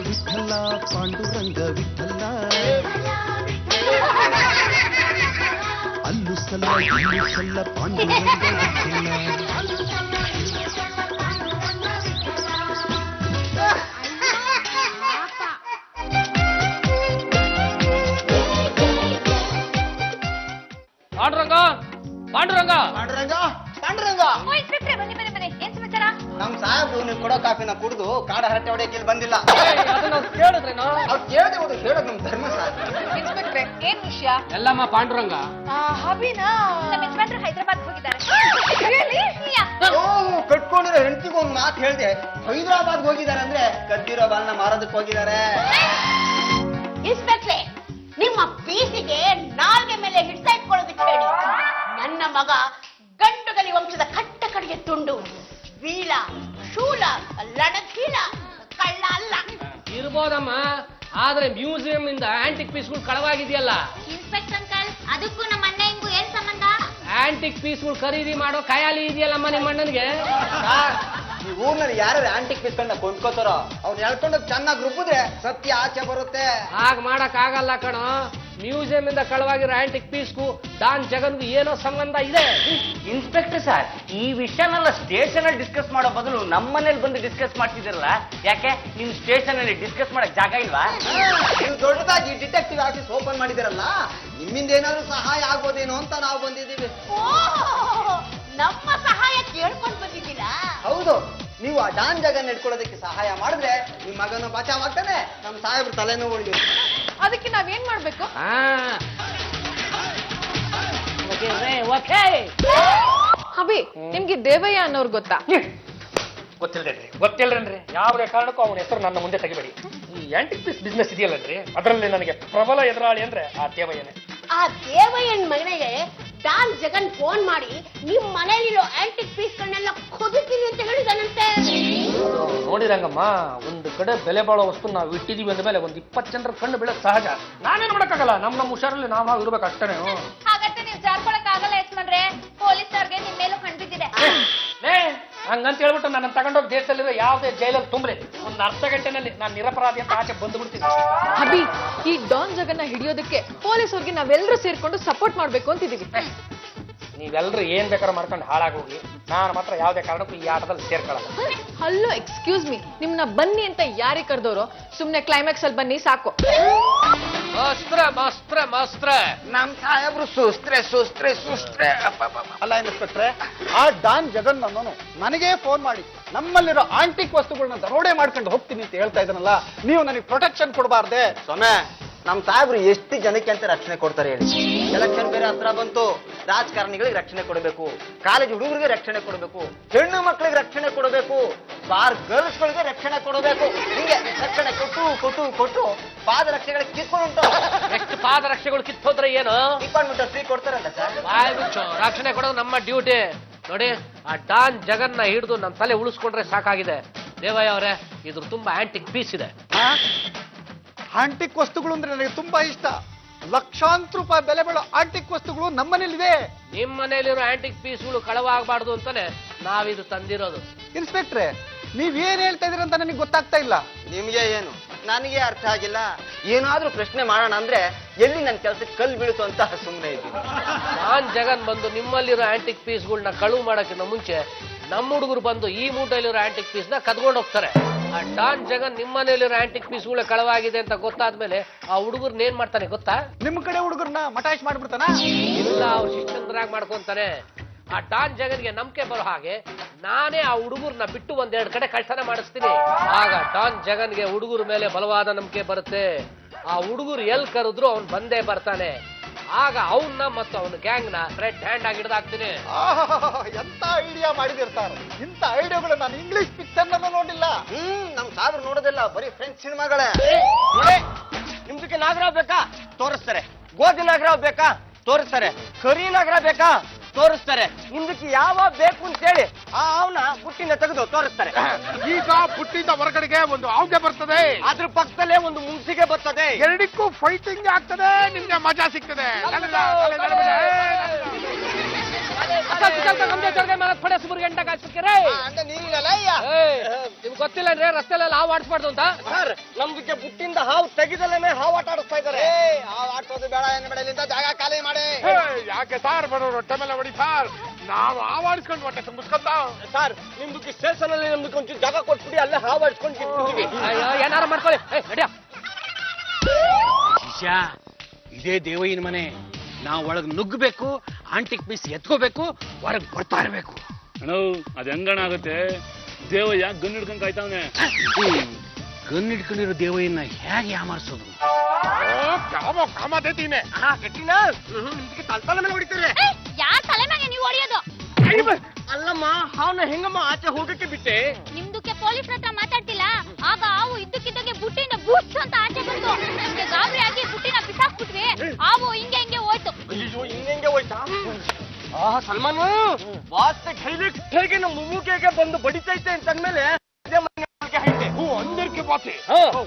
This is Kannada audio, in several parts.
ವಿಠಲ ಪಾಂಡುರಂಗ ವಿಠಲ ಅಲ್ಲು ಸಲ್ಲ ಇಲ್ಲು ಸಲ್ಲ ಪಾಂಡುರಂಗ ವಿಠಲ. ಪಾಂಡುರಂಗ ಪಾಂಡುರಂಗ ಪಾಂಡುರಂಗ ಪಾಂಡುರಂಗ ನಮ್ ಸಾಹೇಬ್ರು ನೀವು ಕೊಡೋ ಕಾಫಿನ ಕುಡಿದು ಕಾಡ ಹರಟೆ ಹೊಡೆಯಕ್ಕೆ ಇಲ್ಲಿ ಬಂದಿಲ್ಲ. ಕೇಳಿದ್ರೇನೋ ಅವ್ರು ಕೇಳದೆ ಹೋದ್ರೆ ಹೇಳೋದು ನಮ್ ಧರ್ಮ ಸರ್. ಇನ್ಸ್ಪೆಕ್ಟ್ರೆ ಏನ್ ವಿಷಯ? ಎಲ್ಲಮ್ಮ ಪಾಂಡುರಂಗ ಹಬಿನಾ ನಮ್ಮ ಯಜಮಾನ್ರು ಹೈದರಾಬಾದ್ ಹೋಗಿದ್ದಾರೆ. ಕಟ್ಕೊಂಡಿರೋ ಹೆಂಡತಿಗೆ ಒಂದ್ ಮಾತು ಹೇಳ್ದೆ, ಹೈದರಾಬಾದ್ ಹೋಗಿದ್ದಾರೆ ಅಂದ್ರೆ ಕದ್ದಿರೋ ಬಾಲ್ನ ಮಾರೋದಕ್ಕೆ ಹೋಗಿದ್ದಾರೆ. ಇನ್ಸ್ಪೆಕ್ಟ್ರೆ ನಿಮ್ಮ ಪೀಸಿಗೆ ನಾಲ್ಗೆ ಮೇಲೆ ಹಿಡ್ತಾ ಇಟ್ಕೊಳ್ಳೋದಕ್ಕೆ ಹೇಳಿ. ನನ್ನ ಮಗ ಗಂಡುಗಲಿ ವಂಶದ ಕಟ್ಟ ಕಡೆಗೆ ತುಂಡು, ವೀಳ ಶೂಲ ಲಡಕೀಳ, ಕಳ್ಳ ಅಲ್ಲ. ಇರ್ಬೋದಮ್ಮ, ಆದ್ರೆ ಮ್ಯೂಸಿಯಂ ಇಂದ ಆಂಟಿಕ್ ಪೀಸ್ಗಳು ಕಳವಾಗಿದೆಯಲ್ಲ. ಇನ್ಸ್ಪೆಕ್ಟರ್ ಅಂಕಲ್, ಅದಕ್ಕೂ ನಮ್ಮ ಅಣ್ಣ ಹಿಂಗೂ ಏನ್ ಸಂಬಂಧ? ಆಂಟಿಕ್ ಪೀಸ್ಗಳು ಖರೀದಿ ಮಾಡೋ ಖಯಾಲಿ ಇದೆಯಲ್ಲಮ್ಮ ನಿಮ್ಮ ಅಣ್ಣನಿಗೆ. ಈ ಊರ್ನಲ್ಲಿ ಯಾರು ಆಂಟಿಕ್ ಪೀಸ್ಗಳನ್ನ ಕೊಂಡ್ಕೋತಾರೋ ಅವ್ರು ಹೇಳ್ಕೊಂಡೋಗಿ ಚೆನ್ನಾಗಿ ರುಬ್ಬಿದ್ರೆ ಸತ್ಯ ಆಚೆ ಬರುತ್ತೆ. ಹಾಗ ಮಾಡಕ್ ಆಗಲ್ಲ ಕಣೋ. ಮ್ಯೂಸಿಯಂ ಇಂದ ಕಳವಾಗಿರೋ ಆಂಟಿಕ್ ಪೀಸ್ಗೂ ಡಾನ್ ಜಗನ್ಗೂ ಏನೋ ಸಂಬಂಧ ಇದೆ. ಇನ್ಸ್ಪೆಕ್ಟರ್ ಸರ್, ಈ ವಿಷಯನೆಲ್ಲ ಸ್ಟೇಷನ್ ಅಲ್ಲಿ ಡಿಸ್ಕಸ್ ಮಾಡೋ ಬದಲು ನಮ್ಮನೇಲಿ ಬಂದು ಡಿಸ್ಕಸ್ ಮಾಡ್ತಿದ್ದೀರಲ್ಲ, ಯಾಕೆ ನಿಮ್ ಸ್ಟೇಷನ್ ಅಲ್ಲಿ ಡಿಸ್ಕಸ್ ಮಾಡಕ್ ಜಾಗ ಇಲ್ವಾ? ನೀವು ದೊಡ್ಡದಾಗಿ ಡಿಟೆಕ್ಟಿವ್ ಆಫೀಸ್ ಓಪನ್ ಮಾಡಿದಿರಲ್ಲ, ನಿಮ್ಮಿಂದ ಏನಾದ್ರು ಸಹಾಯ ಆಗ್ಬೋದೇನೋ ಅಂತ ನಾವು ಬಂದಿದ್ದೀವಿ. ನಮ್ಮ ಸಹಾಯ ಕೇಳ್ಕೊಂಡು ಬಂದಿದ್ದೀರಾ? ಹೌದು, ನೀವು ಆ ಡಾನ್ ಜಗನ್ ಇಟ್ಕೊಳ್ಳೋದಕ್ಕೆ ಸಹಾಯ ಮಾಡಿದ್ರೆ ನಿಮ್ ಮಗನ ಬಚಾವ್ ಆಗ್ತಾನೆ, ನಮ್ ಸಾಹೇಬ್ರು ತಲೆನೋವು ಉಳಿದು. ಅದಕ್ಕೆ ನಾವೇನ್ ಮಾಡ್ಬೇಕು? ಹಬಿ, ನಿಮ್ಗೆ ದೇವಯ್ಯ ಅನ್ನೋರು ಗೊತ್ತಾ? ಗೊತ್ತಿಲ್ರೇನ್ರಿ, ಯಾವುದೇ ಕಾರಣಕ್ಕೂ ಅವನ ಹೆಸರು ನನ್ನ ಮುಂದೆ ತೆಗಿಬೇಡಿ. ಈ ಆಂಟಿಕ್ ಪೀಸ್ ಬಿಸ್ನೆಸ್ ಇದೆಯಲ್ಲನ್ರಿ, ಅದರಲ್ಲಿ ನನಗೆ ಪ್ರಬಲ ಎದುರಾಳಿ ಅಂದ್ರೆ ಆ ದೇವಯ್ಯನೇ. ಆ ದೇವಯ್ಯನ್ ಮಗನಿಗೆ ಡಾನ್ ಜಗನ್ ಫೋನ್ ಮಾಡಿ ನಿಮ್ ಮನೆಯಲ್ಲಿರೋ ಆಂಟಿಕ್ ಪೀಸ್ಗಳನ್ನೆಲ್ಲ ಕೊದುತ್ತೀನಿ ಅಂತ ಹೇಳಿದಾನಂತೆ. ನೋಡಿರಂಗಮ್ಮ, ಒಂದು ಕಡೆ ಬೆಲೆ ಬಾಳೋ ವಸ್ತು ನಾವು ಇಟ್ಟಿದೀವಿ ಅಂದ ಮೇಲೆ ಒಂದು 20 ಜನರ ಕಣ್ಣು ಬೀಳೋದು ಸಹಜ. ನಾನೇನು ಮಾಡಕ್ಕಾಗಲ್ಲ, ನಮ್ಮ ಹುಷಾರಲ್ಲಿ ನಾವು ಇರ್ಬೇಕು ಅಷ್ಟೇ. ಹಾಗಂತ ನೀವು ಜಾರ್ಕೊಳಕ್ ಆಗಲ್ಲ ಯಜಮಾನ್ರೆ, ಪೊಲೀಸರಿಗೆ ನಿಮ್ ಮೇಲೂ ಕಂಡ್ಬಿದ್ದಿದೆ. ಹಂಗಂತ ಹೇಳ್ಬಿಟ್ಟು ನನ್ನ ತಗೊಂಡೋಗಿ ದೇಶದಲ್ಲಿರೋ ಯಾವುದೇ ಜೈಲಲ್ಲಿ ತುಂಬ್ರಿ, ಒಂದು ಅರ್ಧ ಗಂಟೆನಲ್ಲಿ ನಾನು ನಿರಪರಾಧಿ ಅಂತ ಆಚೆ ಬಂದು ಬಿಡ್ತೀನಿ. ಹಬಿ, ಈ ಡಾನ್ ಜಗನ್ನ ಹಿಡಿಯೋದಕ್ಕೆ ಪೊಲೀಸರಿಗೆ ನಾವೆಲ್ಲರೂ ಸೇರ್ಕೊಂಡು ಸಪೋರ್ಟ್ ಮಾಡ್ಬೇಕು ಅಂತಿದೀವಿ. ನೀವೆಲ್ಲರೂ ಏನ್ ಬೇಕಾದ್ರೂ ಮಾಡ್ಕೊಂಡು ಹಾಳಾಗೋಗಿ, ನಾನು ಮಾತ್ರ ಯಾವುದೇ ಕಾರಣಕ್ಕೂ ಈ ಆಟದಲ್ಲಿ ಸೇರ್ಕೊಳ್ಳಲ್ಲ. ಹಲೋ, ಎಕ್ಸ್ಕ್ಯೂಸ್ ಮೀ, ನಿಮ್ನ ಬನ್ನಿ ಅಂತ ಯಾರಿಗೆ ಕರೆದವರು? ಸುಮ್ನೆ ಕ್ಲೈಮ್ಯಾಕ್ಸ್ ಅಲ್ಲಿ ಬನ್ನಿ ಸಾಕು. ನಮ್ ಸಾಹೇಬ್ರು ಸುಸ್ತ್ರೆ. ಅಲ್ಲ ಇನ್ಸ್ಪೆಕ್ಟ್ರೆ, ಆ ಡಾನ್ ಜಗನ್ ಅನ್ನೋನು ನನಗೆ ಫೋನ್ ಮಾಡಿ ನಮ್ಮಲ್ಲಿರೋ ಆಂಟಿಕ್ ವಸ್ತುಗಳನ್ನ ದರೋಡೆ ಮಾಡ್ಕೊಂಡು ಹೋಗ್ತೀನಿ ಅಂತ ಹೇಳ್ತಾ ಇದ್ದಾನಲ್ಲ, ನೀವು ನನಗೆ ಪ್ರೊಟೆಕ್ಷನ್ ಕೊಡಬಾರ್ದೆ? ಸೊಮೆ, ನಮ್ ಸಾಹೇಬ್ರು ಎಷ್ಟು ಜನಕ್ಕೆ ಅಂತ ರಕ್ಷಣೆ ಕೊಡ್ತಾರೆ ಹೇಳಿ? ಎಲೆಕ್ಷನ್ ಬೇರೆ ಹತ್ರ ಬಂತು, ರಾಜಕಾರಣಿಗಳಿಗೆ ರಕ್ಷಣೆ ಕೊಡಬೇಕು, ಕಾಲೇಜ್ ಹುಡುಗರಿಗೆ ರಕ್ಷಣೆ ಕೊಡಬೇಕು, ಹೆಣ್ಣು ಮಕ್ಕಳಿಗೆ ರಕ್ಷಣೆ ಕೊಡಬೇಕು, ಬಾರ್ ಗರ್ಲ್ಸ್ಗಳಿಗೆ ರಕ್ಷಣೆ ಕೊಡಬೇಕು. ಹಿಂಗೆ ರಕ್ಷಣೆ ಕೊಟ್ಟು ಪಾದರಕ್ಷೆಗಳಿಗೆ ಕಿತ್ಕೊಂಡು ಎಷ್ಟು ಪಾದರಕ್ಷೆಗಳು ಕಿತ್ತೋದ್ರೆ ಏನು ಡಿಪಾರ್ಟ್ಮೆಂಟ್ ಫ್ರೀ ಕೊಡ್ತಾರಲ್ಲ ಸರ್. ರಕ್ಷಣೆ ಕೊಡೋದು ನಮ್ಮ ಡ್ಯೂಟಿ. ನೋಡಿ, ಆ ಡಾನ್ ಜಗನ್ನ ಹಿಡಿದು ನಮ್ಮ ತಲೆ ಉಳಿಸ್ಕೊಂಡ್ರೆ ಸಾಕಾಗಿದೆ. ದೇವಯ್ಯ ಅವರೇ, ಇದ್ರ ತುಂಬಾ ಆಂಟಿಕ್ ಪೀಸ್ ಇದೆ. ಆಂಟಿಕ್ ವಸ್ತುಗಳು ಅಂದ್ರೆ ನನಗೆ ತುಂಬಾ ಇಷ್ಟ. ಲಕ್ಷಾಂತರ ರೂಪಾಯಿ ಬೆಲೆ ಬಾಳೋ ಆಂಟಿಕ್ ವಸ್ತುಗಳು ನಮ್ಮನೇಲಿದೆ. ನಿಮ್ಮ ಮನೇಲಿರೋ ಆಂಟಿಕ್ ಪೀಸ್ಗಳು ಕಳವಾಗಬಾರ್ದು ಅಂತಾನೆ ನಾವಿದು ತಂದಿರೋದು. ಇನ್ಸ್ಪೆಕ್ಟ್ರೆ, ನೀವೇನ್ ಹೇಳ್ತಾ ಇದೀರ ಅಂತ ನನಗೆ ಗೊತ್ತಾಗ್ತಾ ಇಲ್ಲ. ನಿಮ್ಗೆ ಏನು, ನನಗೆ ಅರ್ಥ ಆಗಿಲ್ಲ. ಏನಾದ್ರೂ ಪ್ರಶ್ನೆ ಮಾಡೋಣ ಅಂದ್ರೆ ಎಲ್ಲಿ ನನ್ನ ಕೆಲಸಕ್ಕೆ ಕಲ್ಲು ಬೀಳುತ್ತೋ ಅಂತ ಸುಮ್ಮನೆ ಇದ್ದೀನಿ. ಡಾನ್ ಜಗನ್ ಬಂದು ನಿಮ್ಮಲ್ಲಿರೋ ಆಂಟಿಕ್ ಪೀಸ್ಗಳನ್ನ ಕಳುವು ಮಾಡೋಕ್ಕಿಂತ ಮುಂಚೆ ನಮ್ಮ ಹುಡುಗರು ಬಂದು ಈ ಮೂಟೆಯಲ್ಲಿರೋ ಆಂಟಿಕ್ ಪೀಸ್ನ ಕದ್ಕೊಂಡು ಹೋಗ್ತಾರೆ. ಆ ಡಾನ್ ಜಗನ್ ನಿಮ್ಮನೇಲಿರೋ ಆಂಟಿಕ್ ಪೀಸ್ಗಳು ಕಳವಾಗಿದೆ ಅಂತ ಗೊತ್ತಾದ್ಮೇಲೆ ಆ ಹುಡುಗರ್ನ ಏನ್ ಮಾಡ್ತಾನೆ ಗೊತ್ತಾ? ನಿಮ್ಮ ಕಡೆ ಹುಡುಗರನ್ನ ಮಟಾಯಿಸ್ ಮಾಡ್ಬಿಡ್ತಾನ? ಇಲ್ಲ, ಅವ್ರು ಶಿಕ್ಷಕರಾಗಿ ಮಾಡ್ಕೊಂತಾನೆ. ಆ ಡಾನ್ ಜಗನ್ಗೆ ನಂಬಿಕೆ ಬರೋ ಹಾಗೆ ನಾನೇ ಆ ಹುಡುಗರ್ನ ಬಿಟ್ಟು 1-2 ಕಡೆ ಕಳ್ತನ ಮಾಡಿಸ್ತೀನಿ. ಆಗ ಡಾನ್ ಜಗನ್ಗೆ ಹುಡುಗರ ಮೇಲೆ ಬಲವಾದ ನಂಬಿಕೆ ಬರುತ್ತೆ. ಆ ಹುಡುಗರು ಎಲ್ ಕರೆದ್ರು ಅವ್ನು ಬಂದೇ ಬರ್ತಾನೆ. ಆಗ ಅವನ್ನ ಮತ್ತು ಅವನ ಗ್ಯಾಂಗ್ ನ ರೆಡ್ ಹ್ಯಾಂಡ್ ಆಗಿ ಹಿಡಿದಾಕ್ತೀನಿ. ಎಂತ ಐಡಿಯಾ ಮಾಡಿದಿರ್ತಾರೆ. ಇಂಥ ಐಡಿಯಾಗಳು ನಾನು ಇಂಗ್ಲಿಷ್ ಪಿಕ್ಚರ್ ನಲ್ಲೂ ನೋಡಿಲ್ಲ. ನಮ್ ಸಾಬ್ರು ನೋಡೋದಿಲ್ಲ, ಬರೀ ಫ್ರೆಂಚ್ ಸಿನಿಮಾಗಳೇ. ನಿಮ್ದಕ್ಕೆ ನಾಗರಾವ್ ಬೇಕಾ ತೋರಿಸ್ತಾರೆ, ಗೋಧಿ ನಾಗರಾವ್ ಬೇಕಾ ತೋರಿಸ್ತಾರೆ, ಕರಿ ನಾಗರಾವ್ ಬೇಕಾ ತೋರಿಸ್ತಾರೆ. ನಿಮ್ದಕ್ಕೆ ಯಾವ ಬೇಕು ಅಂತ ಹೇಳಿ ಅವನ ಪುಟ್ಟಿನ ತೆಗೆದು ತೋರಿಸ್ತಾರೆ. ಈಗ ಪುಟ್ಟಿಂದ ಹೊರಗಡೆಗೆ ಒಂದು ಆವ್ಗೆ ಬರ್ತದೆ, ಅದ್ರ ಪಕ್ಕದಲ್ಲೇ ಒಂದು ಮುಂಸಿಗೆ ಬರ್ತದೆ. ಎರಡಕ್ಕೂ ಫೈಟಿಂಗ್ ಆಗ್ತದೆ, ನಿಮ್ಗೆ ಮಜಾ ಸಿಗ್ತದೆ. ಅಂದ್ರೆ ನೀರಿನಲ್ಲ ಅಯ್ಯ ನಿಮ್ಗೆ ಗೊತ್ತಿಲ್ಲನ್ರಿ ರಸ್ತೆಲೆಲ್ಲ ಹಾವು ಆಡಿಸ್ಬಾರ್ದು ಅಂತ. ಸರ್ ನಮ್ದಕ್ಕೆ ಬುಟ್ಟಿಂದ ಹಾವು ತೆಗಿದಲ್ಲೇ ಹಾವು ಆಟ ಆಡಿಸ್ತಾ ಇದ್ದಾರೆ. ಹಾವು ಆಡ್ಸೋದು ಬೇಡ ಏನು ಬೇಡ, ಇಲ್ಲಿಂದ ಜಾಗ ಖಾಲಿ ಮಾಡಿ. ಯಾಕೆ ಸಾರ್ ಬರೋರು ಹೊಟ್ಟೆ ಮೇಲೆ ಹೊಡಿ ಸಾರ್, ನಾವು ಆವಾಡಿಸ್ಕೊಂಡು ಹೊಟ್ಟೆ ತುಂಬಿಸ್ಕೊಂತ. ಸರ್ ನಿಮ್ದಕ್ಕೆ ಸ್ಟೇಷನ್ ಅಲ್ಲಿ ನಮ್ದಕ್ಕೆ ಒಂಚೂರು ಜಾಗ ಕೊಟ್ಬಿಡಿ, ಅಲ್ಲೇ ಹಾವು ಆಡಿಸ್ಕೊಂಡು ಕಿತ್ಬಿಡ್ತೀವಿ. ಅಯ್ಯೋ ಏನಾರ ಮಾಡ್ಕೊಳ್ಳಿ. ನಡಿಯ ಶಿಷ್ಯ, ಇದೇ ದೇವಯ್ಯನ ಮನೆ. ನಾವು ಒಳಗ್ ನುಗ್ಗಬೇಕು, ಆಂಟಿಕ್ ಪೀಸ್ ಎತ್ಕೋಬೇಕು, ಹೊರಗ್ ಬರ್ತಾ ಇರ್ಬೇಕು. ಅಣ್ಣ ಅದ್ ಹೆಂಗಣ ಆಗುತ್ತೆ? ದೇವಯ್ಯ ಗನ್ ಹಿಡ್ಕೊಂಡ್ ಕಾಯ್ತಾವನೆ. ಗನ್ ಇಟ್ಕೊಂಡಿರೋ ದೇವಯ್ಯನ ಹೇಗೆ ಯಾಮಾರಿಸೋದು? ಕಾಮ ದೇತೀನಿ ಗಟ್ಟಿನ ನಿಮ್ದಕ್ಕೆ ತಲೆ ಮೇಲೆ ಹೊಡಿತಾರೆ. ಯಾರ್ ತಲೆ ಮ್ಯಾಗೆ ನೀವು ಹೊಡಿಯೋದು? ಅಲ್ಲಮ್ಮ, ಹಾವನ್ನ ಹೆಂಗಮ್ಮ ಆಚೆ ಹೋಗಕ್ಕೆ ಬಿಟ್ಟೆ? ನಿಮ್ದಕ್ಕೆ ಪೊಲೀಸ್ ಹತ್ರ ಮಾತಾಡ್ತಿಲ್ಲ, ಆಗ ಹಾವು ಇದ್ದಕ್ಕಿದ್ದಂಗೆ ಬುಟ್ಟಿಯಿಂದ ಬೂಸ್ ಅಂತ ಆಚೆ ಬಂತು. ನಮ್ಗೆ ಗಾಬರಿ ಆಗಿ ಬುಟ್ಟಿನ ಬಿಸಾಕ್ಬಿಟ್ವಿ. ಹಾವು ಹಿಂಗೆ ಹೋಯ್ತು. ಅಯ್ಯೋ ಹಿಂಗೆ ಹೋಯ್ತಾ? ಸಲ್ಮಾನ್ ವಾಸ್ತೆ ಹೇಗೆ ನಮ್ಮ ಮುಮ್ಮುಗೆಗೆ ಬಂದು ಬಡಿತೈತೆ ಅಂತ ಅಂದ್ಮೇಲೆ ಅಂದರ್ಕೆ ಬಾತಿ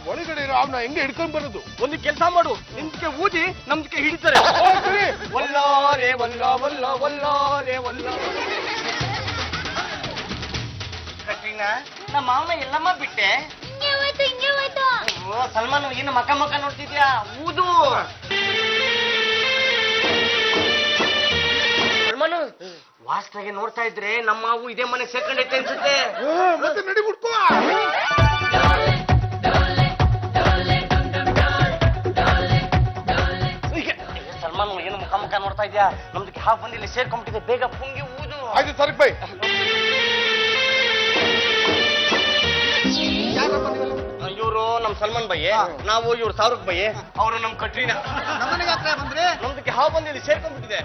ಒಳಗಡೆ ಇರೋ ಅವನ್ನ ಹೆಂಗೆ ಹಿಡ್ಕೊಂಡ್ ಬರೋದು? ಒಂದು ಕೆಲಸ ಮಾಡು, ನಿಮ್ಗೆ ಊದಿ ನಮ್ಗೆ ಹಿಡಿತಾರೆ. ಒಲ್ಲಾರೆ ಒಲ್ಲ ಒಲ್ಲ ಒಲ್ಲಾರೆ ಒಲ್ಲ. ಕಟ್ರೀನಾ, ನಮ್ಮ ಮಾವನ ಎಲ್ಲಮ್ಮ ಬಿಟ್ಟೆ? ಹಿಂಗೆ ಹೋಯ್ತು. ಓ ಸಲ್ಮಾನ್, ಏನು ಮಕ ನೋಡ್ತಿದ್ಯಾ? ಊದು. ಸಲ್ಮಾನ್, ವಾಸ್ತಾಗೆ ನೋಡ್ತಾ ಇದ್ರೆ ನಮ್ಮ ಮಾವು ಇದೇ ಮನೆ ಸೇರ್ಕೊಂಡೈತೆ ಅನ್ಸುತ್ತೆ. ಮತ್ತೆ ನಡಿ ಬಿಡ್ಕೋ. ಸಲ್ಮಾನ್, ಏನು ಮುಖ ನೋಡ್ತಾ ಇದ್ಯಾ? ನಮ್ದಕ್ಕೆ ಹಾವು ಬಂದಿಲ್ಲ, ಸೇರ್ಕೊಂಡ್ಬಿಟ್ಟಿದೆ. ಬೇಗ ಪುಂಗಿ ಊದು. ಆಯ್ತು ಸರಿ ಬೈ. ಇವರು ನಮ್ ಸಲ್ಮಾನ್ ಬಯ್ಯೆ, ನಾವು ಇವ್ರು ಶಾರುಖ್ ಬಯ್ಯೆ, ಅವರು ನಮ್ ಕಟ್ರೀನಾ. ನಮ್ದಕ್ಕೆ ಹಾವು ಬಂದಿಲ್ಲ, ಸೇರ್ಕೊಂಡ್ಬಿಟ್ಟಿದೆ.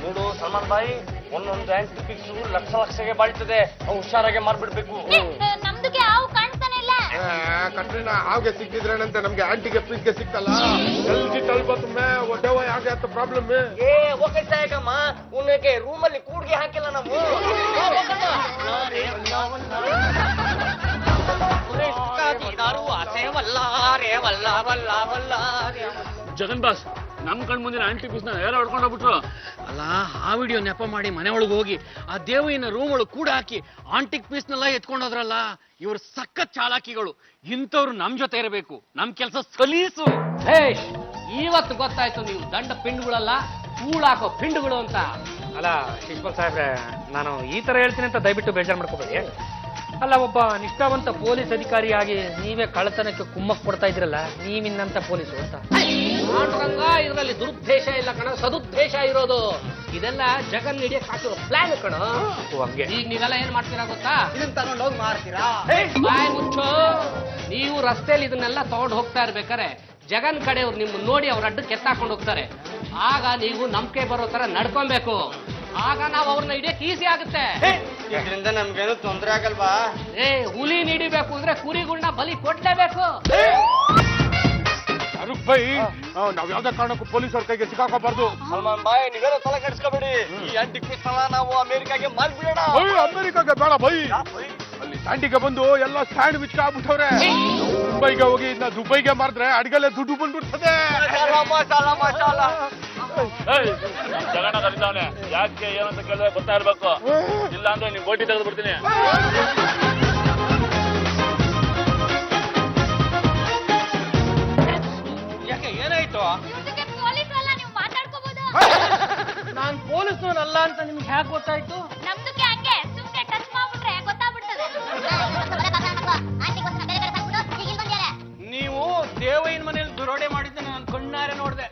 ನೋಡು ಸಲ್ಮಾನ್ ಬಾಯಿ, ಒಂದೊಂದು ಆಂಟಿಫಿಕ್ಸ್ ಲಕ್ಷಗೆ ಬಾಳ್ತದೆ. ನಾವು ಹುಷಾರಾಗೆ ಮಾರ್ಬಿಡ್ಬೇಕು. ನಮ್ದಕ್ಕೆ ಹಾವು ಕಾಣಿಸ್ತಾನೆ ಇಲ್ಲ. ಕಟ್ರಿನ ಹಾಗೆ ಸಿಕ್ಕಿದ್ರೇನಂತೆ ನಮ್ಗೆ ಆಂಟಿಗೆ ಪೀಸ್ಗೆ ಸಿಕ್ಕಲ್ಲ. ಜಲ್ದಿ ತಳ್ಬೋದು ಮೇ ಒಡ್ಡವ ಯಾಕೆ ಅಂತ ಪ್ರಾಬ್ಲಮ್. ಏ ಹೋಗಮ್ಮ, ಉನ್ನಕ್ಕೆ ರೂಮಲ್ಲಿ ಕೂಡ್ಗೆ ಹಾಕಿಲ್ಲ ನಾವು. ಜಗನ್ ಬಾಸ್, ನಮ್ ಕಣ್ ಮುಂದಿನ ಆಂಟಿ ಪೀಸ್ ನ ಯಾರು ಹೊಡ್ಕೊಂಡು ಹೋಗ್ಬಿಟ್ರು. ಅಲ್ಲ, ಆ ವಿಡಿಯೋ ನೆಪ ಮಾಡಿ ಮನೆ ಒಳಗೆ ಹೋಗಿ ಆ ದೇವಯ್ಯನ ರೂಮ್ ಒಳಗೆ ಕೂಡ ಹಾಕಿ ಆಂಟಿಕ್ ಪೀಸ್ನೆಲ್ಲ ಎತ್ಕೊಂಡೋದ್ರಲ್ಲ. ಇವ್ರು ಸಖತ್ ಚಾಲಾಕಿಗಳು. ಇಂಥವ್ರು ನಮ್ ಜೊತೆ ಇರಬೇಕು. ನಮ್ ಕೆಲಸ ಸಲೀಸು. ಹೇಶ್, ಇವತ್ತು ಗೊತ್ತಾಯ್ತು ನೀವು ದಂಡ ಪಿಂಡುಗಳಲ್ಲ, ಕೂಳಾಕೋ ಪಿಂಡುಗಳು ಅಂತ. ಅಲ್ಲ ಶಿಷ್ಪಲ್ ಸಾಹೇಬ್ರೆ, ನಾನು ಈ ತರ ಹೇಳ್ತೀನಿ ಅಂತ ದಯವಿಟ್ಟು ಬೇಜಾರು ಮಾಡ್ಕೋಬೇಡಿ. ಅಲ್ಲ, ಒಬ್ಬ ನಿಷ್ಠಾವಂತ ಪೊಲೀಸ್ ಅಧಿಕಾರಿಯಾಗಿ ನೀವೇ ಕಳ್ಳತನಕ್ಕೆ ಕುಮ್ಮಕ್ ಕೊಡ್ತಾ ಇದ್ರಲ್ಲ, ನೀವಿನ್ನಂತ ಪೊಲೀಸು ಅಂತ. ಪಾಂಡುರಂಗ, ಇದರಲ್ಲಿ ದುರುದ್ದೇಶ ಇಲ್ಲ ಕಣ, ಸದುದ್ದೇಶ ಇರೋದು. ಇದೆಲ್ಲ ಜಗನ್ ಹಿಡಿಯಕ್ ಹಾಕಿರೋ ಪ್ಲಾನ್ ಕಣ. ಹಂಗೆ ಈಗ ನೀವೆಲ್ಲ ಏನ್ ಮಾಡ್ತೀರಾ ಗೊತ್ತಾ? ಇದನ್ನ ತಗೊಂಡು ಹೋಗಿ ಮಾರ್ತೀರಾ? ಬಾಯ್ ಮುಚ್ಚೋ. ನೀವು ರಸ್ತೆಯಲ್ಲಿ ಇದನ್ನೆಲ್ಲ ತಗೊಂಡು ಹೋಗ್ತಾ ಇರ್ಬೇಕಾರೆ ಜಗನ್ ಕಡೆಯವ್ರು ನಿಮ್ಮನ್ನ ನೋಡಿ ಅವ್ರ ಅಡ್ಡಕ್ಕೆ ಎತ್ತಾಕೊಂಡು ಹೋಗ್ತಾರೆ. ಆಗ ನೀವು ನಂಬಿಕೆ ಬರೋ ತರ ನಡ್ಕೊಬೇಕು. ಆಗ ನಾವು ಅವ್ರನ್ನ ಹಿಡಿಯಕ್ ಈಸಿ ಆಗುತ್ತೆ. ಇದರಿಂದ ನಮ್ಗೇನು ತೊಂದ್ರೆ ಆಗಲ್ವಾ? ಹುಲಿ ನೀಡಿಬೇಕು ಅಂದ್ರೆ ಕುರಿಗುಂಡ ಬಲಿ ಕೊಡ್ಲೇಬೇಕು. ಶಾರುಖ್ ಬೈ, ನಾವ್ ಯಾವ್ದೇ ಕಾರಣಕ್ಕೂ ಪೊಲೀಸರ ಕೈಗೆ ಸಿಕ್ಕಾಕೋಬಾರ್ದು. ಸಲ್ಮಾನ್ ಬಾಯ್, ನೀವೇನೋ ತಲೆ ಕೆಡಿಸ್ಕೋಬೇಡಿ. ಈ ಆಂಟಿಕ್ ಪೀಸ್ ನಾವು ಅಮೆರಿಕಾಗೆ ಮಾರ್ಬಿಡೋಣ. ಅಮೆರಿಕಾಗೆ ಬೇಡ ಬೈ, ಅಲ್ಲಿ ಸ್ಯಾಂಡಿಗೆ ಬಂದು ಎಲ್ಲ ಸ್ಯಾಂಡ್ವಿಚ್ ಆಗ್ಬಿಟ್ಟವ್ರೆ. ಮುಂಬೈಗೆ ಹೋಗಿ ಇನ್ನ ದುಬೈಗೆ ಮಾರಿದ್ರೆ ಅಡಿಗೆಲ್ಲ ದುಡ್ಡು ಬಂದ್ಬಿಡ್ತದೆ. ಜಗಣ್ಣ ಕರೀತಾವನೆ, ಯಾಕೆ ಏನಂತ ಕೇಳಿದ್ರೆ ಗೊತ್ತಾ ಇರ್ಬೇಕು. ಇಲ್ಲ ಅಂದ್ರೆ ನೀವು ಬೋಟಿ ತೆಗೆದು ಬಿಡ್ತೀನಿ. ಯಾಕೆ ಏನಾಯ್ತು? ಪೊಲೀಸ್ ಅಲ್ಲ, ನೀವು ಮಾತಾಡ್ಕೋಬಹುದು. ನಾನ್ ಪೊಲೀಸ್ನವನಲ್ಲ ಅಂತ ನಿಮ್ಗೆ ಹೇಗೆ ಗೊತ್ತಾಯ್ತು? ನಮ್ದಕ್ಕೆ ಹಂಗೆ ಸುಮ್ನೆ ಟಚ್ ಮಾಡ್ಬಿಟ್ರೆ ಗೊತ್ತಾಗ್ಬಿಡ್ತದೆ. ನೀವು ದೇವಯ್ಯನ ಮನೇಲಿ ದುರೋಡೆ ಮಾಡಿದ್ದೆ ನಾನು ಕಣ್ಣಾರೆ ನೋಡ್ದೆ.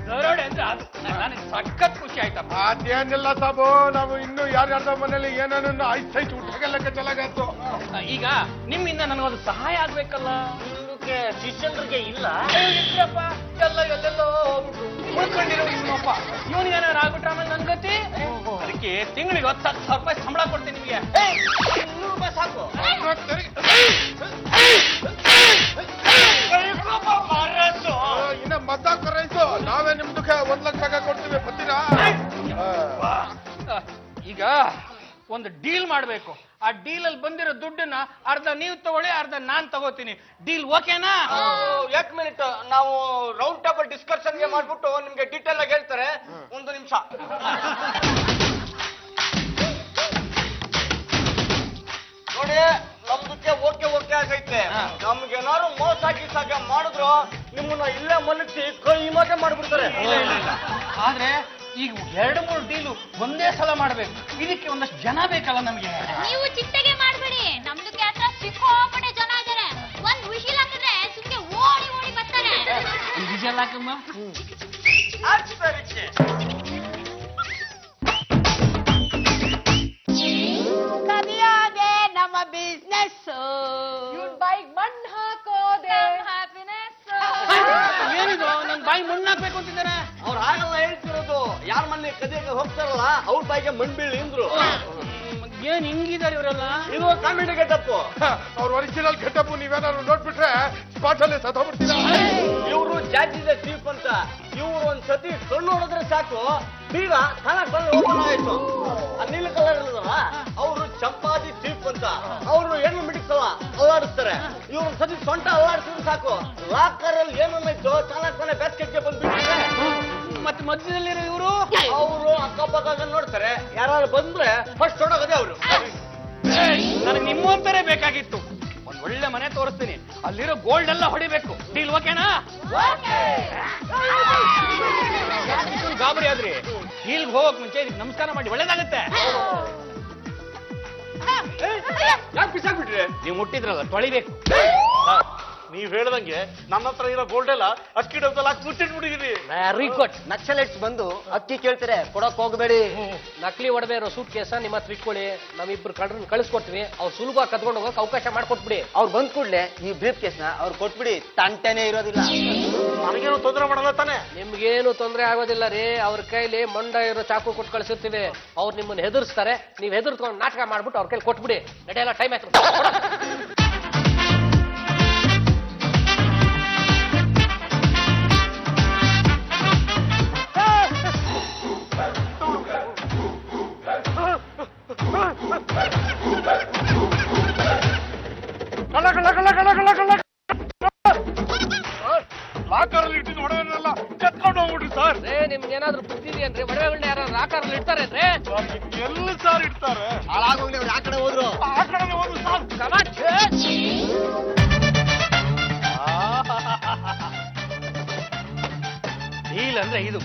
ದರೋಡೆ ಅಂದ್ರೆ ಅದು ನನಗೆ ಸಖತ್ ಖುಷಿ ಆಯ್ತಪ್ಪ. ಅದೇನಿಲ್ಲ ಸಾಬು, ನಾವು ಇನ್ನು ಯಾರ್ಯಾರ್ದ ಮನೇಲಿ ಏನೇನನ್ನು ಐದು ಊಟಗೆಲ್ಲಕ್ಕೆ ಚೆನ್ನಾಗಾಯ್ತು. ಈಗ ನಿಮ್ಮಿಂದ ನನಗೊಂದು ಸಹಾಯ ಆಗ್ಬೇಕಲ್ಲ. ನಿಮ್ಗೆ ಶಿಷ್ಯನ್ರಿಗೆ ಇಲ್ಲ? ಇಲ್ಲಪ್ಪ, ಎಲ್ಲ ಎಲ್ಲೆಲ್ಲೋ ಉಳ್ಕೊಂಡಿರೋ ಇವನಪ್ಪ. ಇವನಿಗೇನಾರು ಆಗ್ಬಿಟ್ರೆ ಆಮೇಲೆ ನನ್ ಗತಿ. ಅದಕ್ಕೆ ತಿಂಗಳಿಗೆ 10,000 ರೂಪಾಯಿ ಸಂಬಳ ಕೊಡ್ತೀನಿ ನಿಮಗೆ. 200 ರೂಪಾಯಿ ಸಾಕು. ಇನ್ನ ಮದ್ದ ಕರೈತು, ನಾವೇ ನಿಮ್ದಕ್ಕೆ 1 ಲಕ್ಷ ಕೊಡ್ತೀವಿ, ಬರ್ತೀರಾ? ಈಗ ಒಂದು ಡೀಲ್ ಮಾಡ್ಬೇಕು. ಆ ಡೀಲ್ ಅಲ್ಲಿ ಬಂದಿರೋ ದುಡ್ಡನ್ನ ಅರ್ಧ ನೀವು ತಗೊಳ್ಳಿ, ಅರ್ಧ ನಾನ್ ತಗೋತೀನಿ. ಡೀಲ್ ಓಕೆನಾ? ಯಾಕೆ ಮಿನಿಟ್, ನಾವು ರೌಂಡ್ ಟೇಬಲ್ ಡಿಸ್ಕಷನ್ ಗೆ ಮಾಡ್ಬಿಟ್ಟು ನಿಮ್ಗೆ ಡೀಟೇಲ್ ಆಗಿ ಹೇಳ್ತಾರೆ. ಒಂದು ನಿಮಿಷ. ನೋಡಿ, ನಮ್ದಕ್ಕೆ ಓಕೆ ಓಕೆ ಆಗೈತೆ. ನಮ್ಗೆ ಏನಾದ್ರು ಮೋಸ ಗೀಸಾಗ ಮಾಡಿದ್ರು ನಿಮ್ಮನ್ನ ಇಲ್ಲೇ ಮಲಗಿಸಿ ಕೈ ಮಾತೆ ಮಾಡ್ಬಿಡ್ತಾರೆ. ಆದ್ರೆ ಈಗ 2-3 ಡೀಲು ಒಂದೇ ಸಲ ಮಾಡ್ಬೇಕು. ಇದಕ್ಕೆ ಒಂದಷ್ಟು ಜನ ಬೇಕಲ್ಲ ನಮ್ಗೆ. ನೀವು ಚಿಂತೆಗೆ ಮಾಡ್ಬೇಡಿ, ನಮ್ದಕ್ಕೆ ಹತ್ರ ಸಿಕ್ಕೋಪಟ್ಟೆ ಜನ ಇದ್ದಾರೆ. ಒಂದ್ ವಿಷಿಲ್ ಹಾಕಿದ್ರೆ ಸುಮ್ಗೆ ಓಡಿ ಓಡಿ ಬರ್ತಾರೆ. ವಿಷಲ್ ಹಾಕಮ್ಮ. ಕದಿಯೋದೆ ನಮ್ಮ ಬಿಸ್ನೆಸ್. ಬಾಯಿಗೆ ಮಣ್ಣು ಹಾಕೋದೆ. ಏನಿದು ನನ್ ಬಾಯಿ ಮಣ್ಣು ಹಾಕ್ಬೇಕು ಅಂತಿದ್ದಾರೆ. ಅವ್ರು ಆಗಲ್ಲ ಹೇಳ್ತಿರೋದು. ಯಾರ ಮನೆ ಕದಿಯಕ್ಕೆ ಹೋಗ್ತಾರಲ್ಲ ಅವ್ರ ಬಾಯಿಗೆ ಮಣ್ಣು ಬೀಳಿ ಅಂದ್ರು. ಏನ್ ಹಿಂಗಿದ್ದಾರೆ ಇವರೆಲ್ಲ? ಇದು ಕಾಮಿಡಿ ಗೆಟಪ್ಪು. ಅವ್ರ ಒರಿಜಿನಲ್ ಗೆಟಪ್ ನೀವೇನಾದ್ರು ನೋಡ್ಬಿಟ್ರೆ ಸ್ಪಾಟ್ ಅಲ್ಲಿ ಸತ್ತೋಗ್ಬಿಡ್ತೀರಾ. ಇವರು ಜಾತಿದ ಚೀಫ್ ಅಂತ. ಇವ್ರು ಒಂದ್ ಸತಿ ಕಣ್ಣು ನೋಡಿದ್ರೆ ಸಾಕು ಬೀಗ ಕಣ್ಣು ಓಪನ್ ಆಯ್ತು. ಆ ನೀಲ ಕಲರ್ ಇಲ್ಲದಲ್ಲ, ಅವರು ಚಂಪಾದಿ ಚೀಫ್ ಅಂತ. ಅವರು ಹೆಣ್ಣು ಮಿಡಿಸಲ್ಲ, ಅಲ್ಲಾಡಿಸ್ತಾರೆ. ಇವ್ರು ಸತಿ ಸೊಂಟ ಅಲ್ಲಾಡಿಸಿದ್ರೆ ಸಾಕು ಲಾಕರ್ ಅಲ್ಲಿ ಏನನ್ನೈತೋ ತಾನೇ ಬೇಸ್ಕೆಟ್ಗೆ ಬಂದ್ಬಿಟ್ಟಿದೆ. ಮತ್ತೆ ಮಧ್ಯದಲ್ಲಿರೋ ಇವರು ಅವರು ಅಕ್ಕಪಕ್ಕ ನೋಡ್ತಾರೆ. ಯಾರು ಬಂದ್ರೆ ಫಸ್ಟ್ ಹೊಡೋಗದೆ ಅವರು. ನನಗೆ ನಿಮ್ಮಂತರೇ ಬೇಕಾಗಿತ್ತು. ಒಂದ್ ಒಳ್ಳೆ ಮನೆ ತೋರಿಸ್ತೀನಿ, ಅಲ್ಲಿರೋ ಗೋಲ್ಡ್ ಎಲ್ಲ ಹೊಡಿಬೇಕು. ಡೀಲ್ ಓಕೆನಾ? ಗಾಬರಿ ಆದ್ರಿ. ಇಲ್ಲಿಗೆ ಹೋಗಕ್ ಮುಂಚೆ ಇದಕ್ಕೆ ನಮಸ್ಕಾರ ಮಾಡಿ ಒಳ್ಳೇದಾಗತ್ತೆ. ಯಾಕೆ ಬಿಸಾಕ್ಬಿಟ್ರಿ? ನೀವು ಮುಟ್ಟಿದ್ರಲ್ಲ, ತೊಳಿಬೇಕು. ನೀವ್ ಹೇಳ್ದಂಗೆ ನನ್ನ ಹತ್ರ ಇರೋ ಗೋಲ್ಡ್ ಎಲ್ಲ ಅಕ್ಕಿ ಡಬ್ಬದಲ್ಲಿ ಹಾಕಿ ಮುಚ್ಚಿಟ್ಬಿಟ್ಟಿದೀನಿ. Very good. ನಕ್ಸಲೈಟ್ಸ್ ಬಂದು ಅಕ್ಕಿ ಕೇಳ್ತಾರೆ, ಕೊಡಕ್ ಹೋಗಬೇಡಿ. ನಕಲಿ ಒಡವೆ ಇರೋ ಸೂಟ್ ಕೇಸ ನಿಮ್ಮ ಹತ್ರ ಇಟ್ಕೊಳ್ಳಿ. ನಾವಿಬ್ರು ಕಳ್ರನ್ನ ಕಳಿಸ್ಕೊಡ್ತೀವಿ. ಅವ್ರು ಸುಲಭವಾಗಿ ಕದ್ಕೊಂಡು ಹೋಗಕ್ಕೆ ಅವಕಾಶ ಮಾಡ್ಕೊಟ್ಬಿಡಿ. ಅವ್ರು ಬಂದ್ ಕೂಡ್ಲೆ ಈ ಬ್ರೀಫ್ ಕೇಸ್ನ ಅವ್ರು ಕೊಟ್ಬಿಡಿ. ತಂಟೆನೇ ಇರೋದಿಲ್ಲ. ನನಗೇನು ತೊಂದರೆ ಮಾಡಲ್ಲ ತಾನೆ? ನಿಮ್ಗೇನು ತೊಂದರೆ ಆಗೋದಿಲ್ಲ ರೀ. ಅವ್ರ ಕೈಲಿ ಮೊಂಡ ಇರೋ ಚಾಕು ಕೊಟ್ಟು ಕಳಿಸಿರ್ತೀವಿ. ಅವ್ರು ನಿಮ್ಮನ್ನ ಹೆದರ್ಸ್ತಾರೆ. ನೀವು ಹೆದರ್ಸ್ಕೊಂಡು ನಾಟಕ ಮಾಡ್ಬಿಟ್ಟು ಅವ್ರ ಕೈಲಿ ಕೊಟ್ಬಿಡಿ. ನಡೆಯಲ್ಲ, ಟೈಮ್ ಆಯ್ತು. ಲಾಕರಲ್ಲಿ ಇಟ್ಟಿದ್ದು ಒಡವೆನೆಲ್ಲ ಕತ್ಕೊಂಡು ಹೋಗ್ಬಿಟ್ರಿ ಸರ್. ನಿಮ್ಗೆ ಏನಾದ್ರು ಬುದ್ಧಿ ಇದೆಯನ್ರಿ? ಒಡವೆಗಳನ್ನ ಯಾರು ಲಾಕರಲ್ಲಿ ಇಡ್ತಾರೆ ಅಂದ್ರೆ ಎಲ್ಲಿ ಸರ್ ಇಡ್ತಾರೆ? ಹಾಳಾಗೋಗ್ಲಿ, ಅವ್ರು ಆ ಕಡೆ ಹೋದ್ರು. ಆ ಕಡೆ ಹೋದ್ರು ಸರ್. ಡೀಲ್ ಅಂದ್ರೆ ಇದು.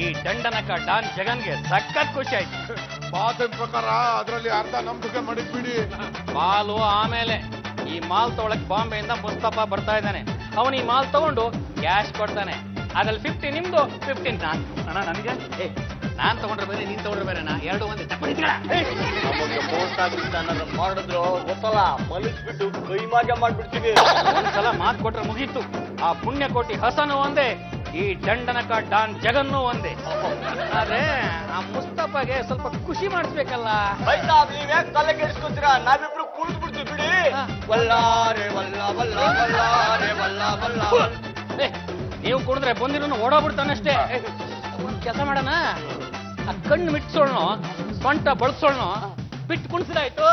ಈ ದಂಡನಕ ಡಾನ್ ಜಗನ್ಗೆ ಸಖತ್ ಖುಷಿ ಆಯ್ತು. ಮಾತಿನ ಪ್ರಕಾರ ಅದರಲ್ಲಿ ಅರ್ಧ ನಮ್ದುಗೆ ಮಾಡಿದ್ಬಿಡಿ. ಮಾಲು ಆಮೇಲೆ. ಈ ಮಾಲ್ ತಗೊಳಕ್ ಬಾಂಬೆಯಿಂದ ಮುಸ್ತಫಾ ಬರ್ತಾ ಇದ್ದಾನೆ. ಅವನು ಈ ಮಾಲ್ ತಗೊಂಡು ಕ್ಯಾಶ್ ಕೊಡ್ತಾನೆ. ಅದ್ರಲ್ಲಿ 50 ನಿಮ್ದು, 15 ನಾನ್. ಅಣ್ಣ ನನಗೆ ನಾನ್ ತಗೊಂಡ್ರೆ ಬೇರೆ, ನೀನ್ ತಗೊಂಡ್ರೆ ಬೇರೆ. ಎರಡು ಒಂದೇ ನಮಗೆ ಮೋಸ ಮಾಡಿದ್ರು ಗೊತ್ತಲ್ಲ, ಮಲಗಿಸ್ಬಿಟ್ಟು ಕೈ ಮಾಗೆ ಮಾಡ್ಬಿಡ್ತೀವಿ. ಒಂದ್ಸಲ ಮಾತು ಕೊಟ್ರೆ ಮುಗೀತು. ಆ ಪುಣ್ಯಕೋಟಿ ಹಸನು ಒಂದೇ, ಈ ದಂಡನಕ ಡಾನ್ ಜಗನ್ನು ಒಂದೇ. ಆದ್ರೆ ಆ ಮುಸ್ತಫಾಗೆ ಸ್ವಲ್ಪ ಖುಷಿ ಮಾಡಿಸ್ಬೇಕಲ್ಲ. ಆಯ್ತಾ, ನೀವ್ಯಾಕೆ ತಲೆ ಕೆಡಿಸ್ಕೊತೀರಾ? ನಾವಿಬ್ರು ಕುಳಿತು ಬಿಡ್ತೀವಿ ಬಿಡಿ. ವಲ್ಲಾರೆ ವಲ್ಲ ವಲ್ಲ ವಲ್ಲಾರೆ ವಲ್ಲ ವಲ್ಲ. ನೀವು ಕುಡಿದ್ರೆ ಬಂದಿರೋನು ಓಡೋಗ್ಬಿಡ್ತಾನಷ್ಟೇ. ಒಂದ್ ಕೆಲಸ ಮಾಡೋಣ, ಆ ಕಣ್ಣು ಮಿಟ್ಸೋಣ, ಸೊಂಟ ಬಳಸೋಣ, ಬಿಟ್ಟು ಕುಣಿಸಿದಾಯ್ತು.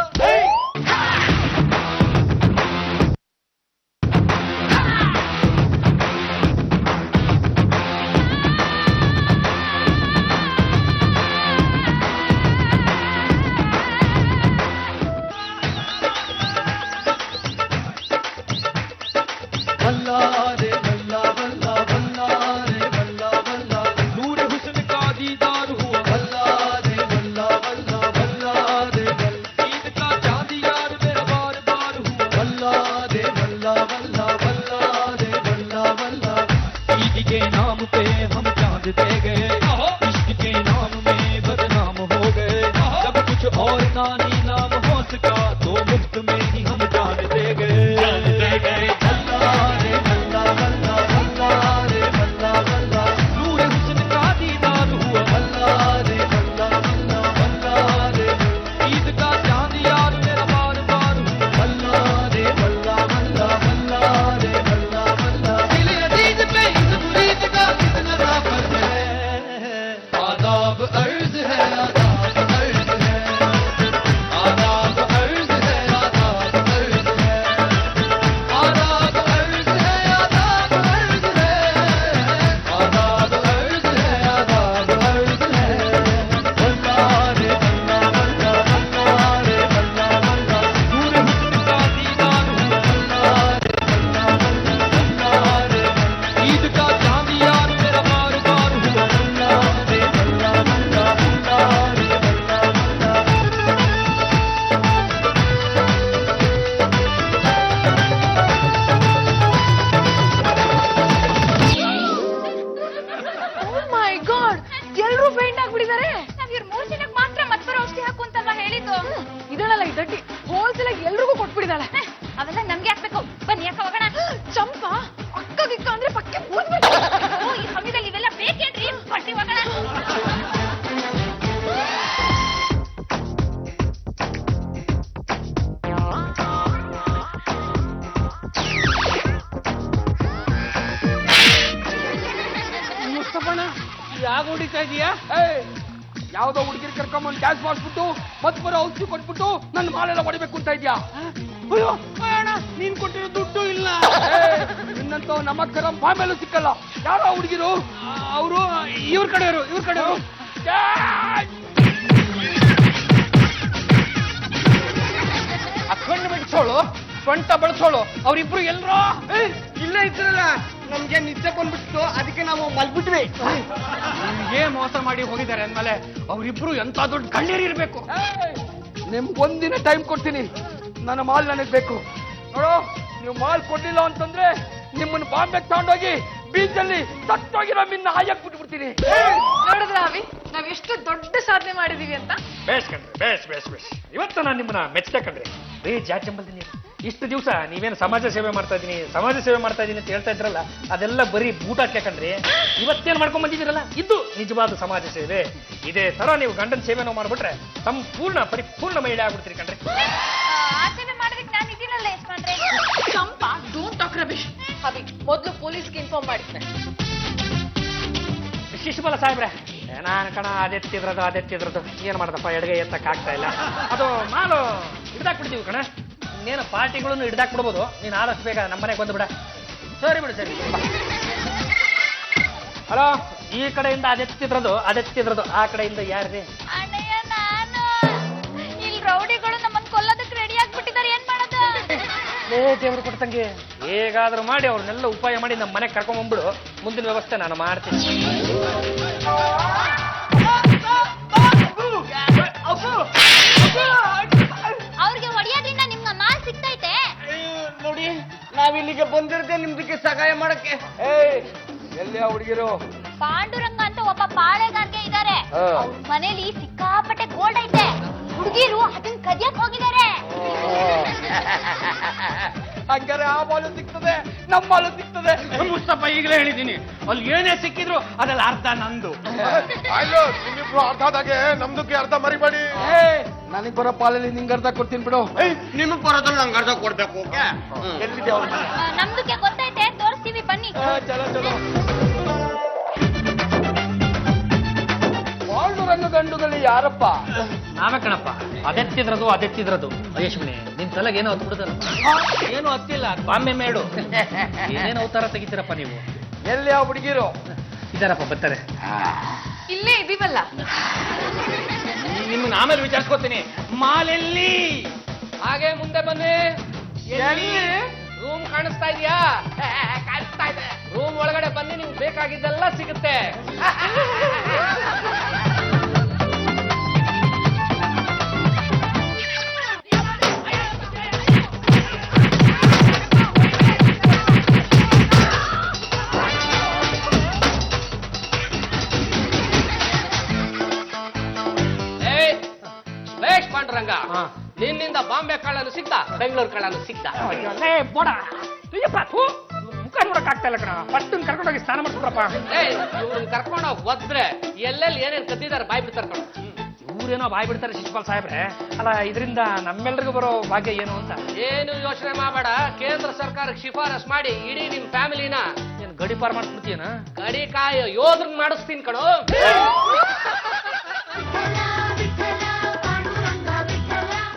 वल्लारे वल्ला वल्ला वल्लारे वल्ला वल्ला नूर हुस्न का दीदार हुआ वल्लारे वल्ला वल्ला वल्लारे वल्ला ईद का चांद यार मेरा बार बार हुआ वल्लारे वल्ला वल्ला वल्लारे वल्ला वल्ला ईद के नाम पे हम चांद दे गए, इश्क के नाम में बदनाम हो गए। जब कुछ और ना नीलाम हो सका तो मुफ्त में ही हम जान दे गए। आदाब अर्ज है, आदाब अर्ज है। ಯಾಕೆ ಹೊಡಿತಾ ಇದೀಯಾ? ಯಾವ್ದೋ ಹುಡುಗಿರ್ ಕರ್ಕೊಂಬಂದು ಡ್ಯಾನ್ಸ್ ಮಾಡಿಸ್ಬಿಟ್ಟು ಮತ್ ಬರೋ ಔಷಧಿ ಕೊಟ್ಬಿಟ್ಟು ನನ್ನ ಮಾಲೆಲ್ಲ ಹೊಡಿಬೇಕು ಅಂತ ಇದ್ಯಾ? ಅಯ್ಯೋ ಅಣ್ಣ, ನೀನ್ ಕೊಟ್ಟಿರೋ ದುಡ್ಡು ಇಲ್ಲ. ನಿನ್ನಂತ ನಮ್ಮ ಕರಂ ಬಾಂಬೆಲ್ಲೂ ಸಿಕ್ಕಲ್ಲ. ಯಾರೋ ಹುಡುಗಿರು ಅವರು ಇವ್ರ ಕಡೆಯವರು. ಆ ಕಣ್ಣು ಬಿಡಿಸೋಳು, ಸೊಂಟ ಬಳಸೋಳು, ಅವ್ರಿಬ್ರು ಎಲ್ರೋ ಇಲ್ಲೇ ಇದ್ರಲ್ಲ, ನಮ್ಗೆ ನಿದ್ದೆ ಬಂದ್ಬಿಟ್ಟು ಅದಕ್ಕೆ ನಾವು ಮಲ್ಬಿಟ್ವಿ. ನಿಮ್ಗೆ ಮೋಸ ಮಾಡಿ ಹೋಗಿದ್ದಾರೆ ಅಂದ್ಮೇಲೆ ಅವ್ರಿಬ್ರು ಎಂತ ದೊಡ್ಡ ಕಳ್ಳೀರಿರ್ಬೇಕು. ನಿಮ್ಗೆ ಒಂದಿನ ಟೈಮ್ ಕೊಡ್ತೀನಿ, ನನ್ನ ಮಾಲ್ ನನಗ್ ಬೇಕು. ನೋಡು, ನೀವು ಮಾಲ್ ಕೊಡ್ಲಿಲ್ಲ ಅಂತಂದ್ರೆ ನಿಮ್ಮನ್ನ ಬಾಂಬೆ ತಗೊಂಡೋಗಿ ಬೀಚಲ್ಲಿ ಸತ್ತೋಗಿರೋ ಮಿನ್ನ ಹಾಯಕ್ ಬಿಟ್ಬಿಡ್ತೀನಿ. ನೋಡಿದ್ರ ಅವಿ, ನಾವ್ ಎಷ್ಟು ದೊಡ್ಡ ಸಾಧನೆ ಮಾಡಿದೀವಿ ಅಂತ. ಬೇಸ್ ಕಣ್ರಿ, ಬೇಸ್. ಇವತ್ತು ನಾನು ನಿಮ್ಮನ್ನ ಮೆಚ್ಚತೆ ಕಣ್ರಿ. ಜಾಚಂಬಲ್ದಿ ನೀರು ಇಷ್ಟು ದಿವಸ ನೀವೇನು ಸಮಾಜ ಸೇವೆ ಮಾಡ್ತಾ ಇದೀನಿ ಅಂತ ಹೇಳ್ತಾ ಇದ್ರಲ್ಲ, ಅದೆಲ್ಲ ಬರೀ ಬೂಟಾಟ್ಲೆ ಕಣ್ರಿ. ಇವತ್ತೇನು ಮಾಡ್ಕೊಂಡ್ ಬಂದಿದ್ದೀರಲ್ಲ, ಇದು ನಿಜವಾದ ಸಮಾಜ ಸೇವೆ. ಇದೇ ತರ ನೀವು ಗಂಡನ ಸೇವೆನೂ ಮಾಡ್ಬಿಟ್ರೆ ಪರಿಪೂರ್ಣ ಮಹಿಳೆ ಆಗ್ಬಿಡ್ತೀರಿ ಕಣ್ರಿ. ಆ ಸೇವೆ ಮಾಡೋದಕ್ಕೆ ನಾನು ಇದೀನಲ್ಲ ಯಜಮಾನ್ರೆ. ಚಂಪಾ, ಡೋಂಟ್ ಟಾಕ್ ರಬಿಶ್. ಅವಿ, ಮೊದ್ಲು ಪೊಲೀಸ್ಗೆ ಇನ್ಫಾರ್ಮ್ ಮಾಡಿದ್ದೆ. ಶಿಶುಪಾಲ ಸಾಹೇಬ್ರೆ, ನಾನು ಕಣ ಅದೆತ್ತಿದ್ರದು ಏನ್ ಮಾಡ್ದಪ್ಪ, ಎಡಗೈ ಎತ್ತಕ್ ಆಗ್ತಾ ಇಲ್ಲ. ಅದು ಮಾಲು ಹಿಡ್ದಾಕ್ಬಿಡ್ತೀವಿ ಕಣ. ಇನ್ನೇನು ಪಾರ್ಟಿಗಳನ್ನು ಹಿಡ್ದಾಕ್ಬಿಡ್ಬೋದು. ನೀನು ಆದಷ್ಟು ಬೇಗ ನಮ್ಮ ಮನೆಗೆ ಬಂದು ಬಿಡ. ಸರಿ ಬಿಡು, ಸರಿ. ಹಲೋ, ಈ ಕಡೆಯಿಂದ ಅದೆತ್ತಿದ್ರದು ಆ ಕಡೆಯಿಂದ ಯಾರ್ರಿ? ಅಣ್ಣಯ್ಯ, ನಾನು ಇಲ್ಲಿ ರೌಡಿಗಳು ನಮ್ಮನ್ನ ಕೊಲ್ಲೋದಕ್ಕೆ ರೆಡಿ ಆಗ್ಬಿಟ್ಟಿದ್ದಾರೆ. ಏನ್ ಮಾಡೋದು? ದೇವ್ರು ಕೊಡ್ತಂಗೆ ಹೇಗಾದ್ರೂ ಮಾಡಿ ಅವ್ರನ್ನೆಲ್ಲ ಉಪಾಯ ಮಾಡಿ ನಮ್ಮ ಮನೆಗೆ ಕರ್ಕೊಂಡ್ಬಂದ್ಬಿಡು. ಮುಂದಿನ ವ್ಯವಸ್ಥೆ ನಾನು ಮಾಡ್ತೀನಿ. ಅವ್ರಿಗೆ ಹೊಡೆಯೋದ್ರಿಂದ ನಿಮ್ಗೆ ಮಾಲ್ ಸಿಗ್ತೈತೆ. ನೋಡಿ, ನಾವಿಲ್ಲಿಗೆ ಬಂದಿರದೆ ನಿಮ್ದಕ್ಕೆ ಸಹಾಯ ಮಾಡಕ್ಕೆ. ಎಲ್ಲಿ ಆ ಹುಡುಗಿರು? ಪಾಂಡುರಂಗ ಅಂತ ಒಬ್ಬ ಪಾಳೆಗಾರ್ಗೆ ಇದ್ದಾರೆ. ಅವ್ರ ಮನೇಲಿ ಸಿಕ್ಕಾಪಟ್ಟೆ ಗೋಲ್ಡ್ ಐತೆ. ಹುಡುಗಿರು ಅದನ್ನ ಕದಿಯಕ್ ಹೋಗಿದ್ದಾರೆ. ಹಂಗಾರೆ ಆ ಮಾಲು ಸಿಗ್ತದೆ, ನಮ್ಮ ಮಾಲು ಸಿಗ್ತದೆ. ಮುಸ್ತಫಾ ಈಗಲೇ ಹೇಳಿದ್ದೀನಿ, ಅಲ್ಲಿ ಏನೇ ಸಿಕ್ಕಿದ್ರು ಅದೆಲ್ಲ ಅರ್ಧ ನಂದು. ನಿಮ್ಮಿಬ್ರು ಅರ್ಧದಾಗೆ ನಮ್ದಕ್ಕೆ ಅರ್ಧ ಮರಿಬೇಡಿ. ನನಗ್ ಬರೋ ಪಾಲಲ್ಲಿ ನಿಂಗೆ ಅರ್ಧ ಕೊಡ್ತೀನಿ ಬಿಡು. ನಿಮಗ್ ಬರೋದ್ರಲ್ಲಿ ನಂಗೆ ಅರ್ಧ ಕೊಡ್ಬೇಕು. ಎಲ್ಲಿದೆ ಅವ್ರ ಮನೆ? ನಮ್ದಕ್ಕೆ ಗೊತ್ತೈತೆ, ತೋರಿಸ್ತೀವಿ ಬನ್ನಿ. ಚಲೋ. ಪಾಂಡುರಂಗ ಗಂಡುಗಲ್ಲಿ ಯಾರಪ್ಪ? ನಾವೇ ಕಣಪ್ಪ. ಅದೆತ್ತಿದ್ರದು ಯಶ್ವಿನಿ, ನಿನ್ ತಲೆಗೆ ಏನೋ ಹತ್ತು ಬಿಡುತ್ತಲ್ಲ. ಏನು ಹತ್ತಿಲ್ಲ, ಬಾಂಬೆ ಮೇಡು. ಏನೇನು ಅವತಾರ ತೆಗಿತೀರಪ್ಪ ನೀವು. ಎಲ್ಲಿ ಆ ಹುಡುಗಿರು? ಇದಾರಪ್ಪ, ಬರ್ತಾರೆ. ಇಲ್ಲೇ ಇದೀವಲ್ಲ. ನಿಮ್ಗೆ ಆಮೇಲೆ ವಿಚಾರಿಸ್ಕೊತೀನಿ. ಮಾಲೆಲ್ಲಿ? ಹಾಗೆ ಮುಂದೆ ಬನ್ನಿ. ರೂಮ್ ಕಾಣಿಸ್ತಾ ಇದೆಯಾ? ಕಾಣಿಸ್ತಾ ಇದೆ. ರೂಮ್ ಒಳಗಡೆ ಬನ್ನಿ, ನಿಮ್ಗೆ ಬೇಕಾಗಿದ್ದೆಲ್ಲ ಸಿಗುತ್ತೆ. ಪಾಂಡುರಂಗ, ನಿನ್ನಿಂದ ಬಾಂಬೆ ಕಳ್ಳನು ಸಿಗ್ತಾ, ಬೆಂಗಳೂರು ಕಳ್ಳನು ಸಿಗ್ತಾ. ಮುಖ ನೋಡಕ್ ಆಗ್ತಾ ಇಲ್ಲ ಕಣ. ಫಸ್ಟ್ ಕರ್ಕೊಂಡೋಗಿ ಸ್ನಾನ ಮಾಡ್ಕೊಡ್ರಪ್ಪ. ಇವ್ರನ್ನ ಕರ್ಕೊಂಡೋಗಿ ಒದ್ರೆ ಎಲ್ಲೆಲ್ಲಿ ಏನೇನ್ ಕದ್ದಿದ್ದಾರೆ ಬಾಯ್ ಬಿಡ್ತಾರೆ ಕಣ. ಇವ್ರೇನೋ ಬಾಯ್ ಬಿಡ್ತಾರೆ ಶಿಶುಪಾಲ್ ಸಾಹೇಬ್ರೆ. ಅಲ್ಲ, ಇದರಿಂದ ನಮ್ಮೆಲ್ರಿಗೂ ಬರೋ ಭಾಗ್ಯ ಏನು ಅಂತ? ಏನು ಯೋಚನೆ ಮಾಡಬೇಡ. ಕೇಂದ್ರ ಸರ್ಕಾರಕ್ಕೆ ಶಿಫಾರಸ್ ಮಾಡಿ ಇಡೀ ನಿಮ್ ಫ್ಯಾಮಿಲಿನ ಏನು ಗಡಿಪಾರ್ ಮಾಡ್ಬಿಡ್ತೀಯನ? ಗಡಿಕಾಯ ಯೋಧನ್ ಮಾಡಿಸ್ತೀನಿ ಕಣೋ.